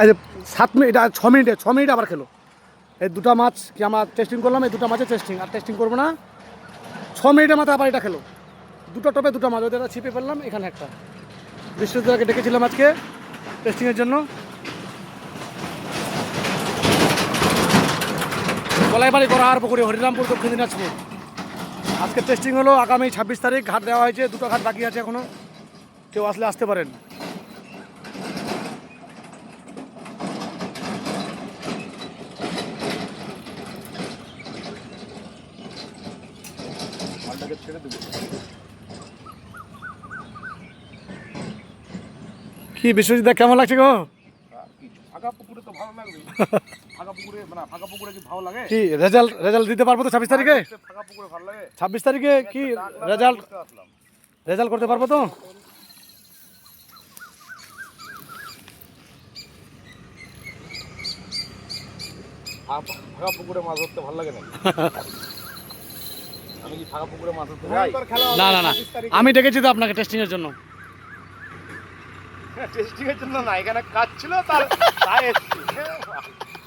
এই যে 7 মিনিট আর 6 মিনিট আবার খেলো। এই দুটা মাছ কি আমরা টেস্টিং করলাম, এই দুটা মাছের টেস্টিং, আর টেস্টিং করবো না। 6 মিনিটের মাথায় আবার এটা খেলো। দুটো টপে দুটো মাছ, ওদের ছিপে ফেললাম, এখানে একটা। বিশ্বজিৎকে ডেকেছিলাম আজকে টেস্টিংয়ের জন্য। গলাইবাড়ি গড়াহার পুকুরে, হরিরামপুর, দক্ষিণ দিনাজপুর। আজকে টেস্টিং হলো, আগামী 26 তারিখ ঘাট দেওয়া হয়েছে, দুটো ঘাট বাকি আছে এখনো। কেউ আসলে আসতে পারেন। কি বিশ্বজিৎ দা, কেমন লাগছে গো? ফাঁকা পুকুরে তো ভালো লাগবে। ফাঁকা পুকুরে মানে ফাঁকা পুকুরে কি ভালো লাগে? কি রেজাল্ট দিতে পারবো তো 26 তারিখে? ফাঁকা পুকুরে ভালো লাগে। 26 তারিখে কি রেজাল্ট করতে পারবো তো? ফাঁকা পুকুরে মাছ ধরতে ভালো লাগে না? আমি কি ফাঁকা পুকুরে মাছ ধরতে যাই? না না না, আমি ডেকেছি তো আপনাকে টেস্টিং এর জন্য। টেস্টিং এর জন্য না, এখানে কাজ ছিল তাই এসেছি।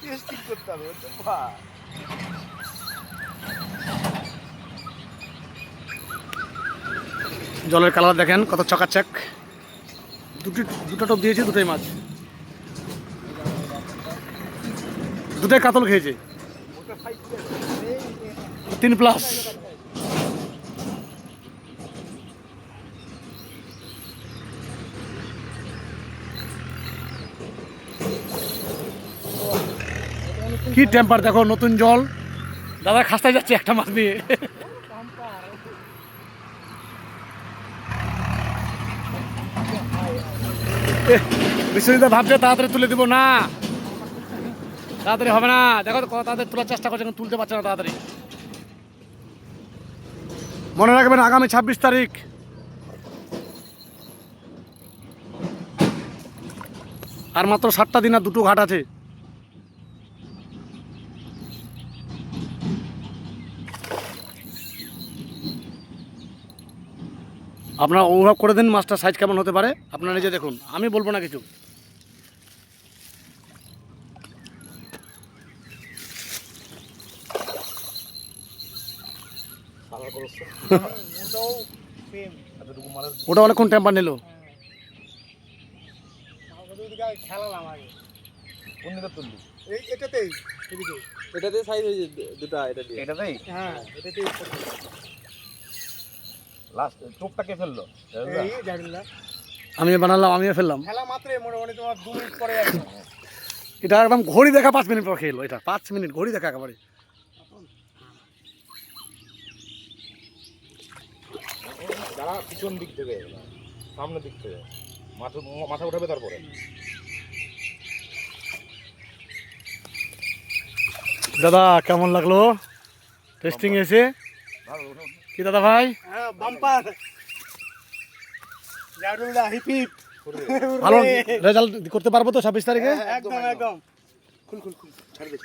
টেস্টিং করতে হবে। জলের কালার দেখেন কত চকাচক। দুটো টপ দিয়েছি, দুটোই মাছ, দুটোই কাতল খেয়েছে। 3+। কি টেম্পার দেখো, নতুন জল। দাদা খাস্তায় যাচ্ছে একটা মাছ নিয়ে। বিশ্বজিৎ ভাবছে তাড়াতাড়ি তুলে দিব না, তাড়াতাড়ি হবে না। দেখো তো তাড়াতাড়ি তোলার চেষ্টা করছে, তুলতে পারছে না তাড়াতাড়ি। মনে রাখবেন আগামী 26 তারিখ। আর মাত্র 7টা দিন আর দুটো ঘাট আছে। আপনারা অনুভব করে দিন মাছটার সাইজ কেমন হতে পারে, আপনারা নিজে দেখুন, আমি বলবো না কিছু। ওটা অনেকক্ষণ টেম্পার নিল। এটাতে সাইজ হয়েছে দুটো, এটা দিয়ে। এটাতেই? হ্যাঁ, এটাতেই। লাস্ট চোখটাকে ফেললো। আমি বানালাম, আমিও ফেললাম। খেলা মাত্রই মোটামুটি তোমার 2 মিনিট পরে এটা একদম ঘড়ি দেখা 5 মিনিট পর খেলো। এটা 5 মিনিট ঘড়ি দেখা একেবারে। যারা পিছন দিক থেকে সামনের দিক থেকে মাথা উঠাবে তারপরে। দাদা কেমন লাগলো টেস্টিং এসে? কি দাদা ভাই? হ্যাঁ, বাম্পার। জাডুলদা হিপ হিপ। ভালো রেজাল্ট করতে পারবো তো 26 তারিখে? একদম একদম। খুল ছাড় দে।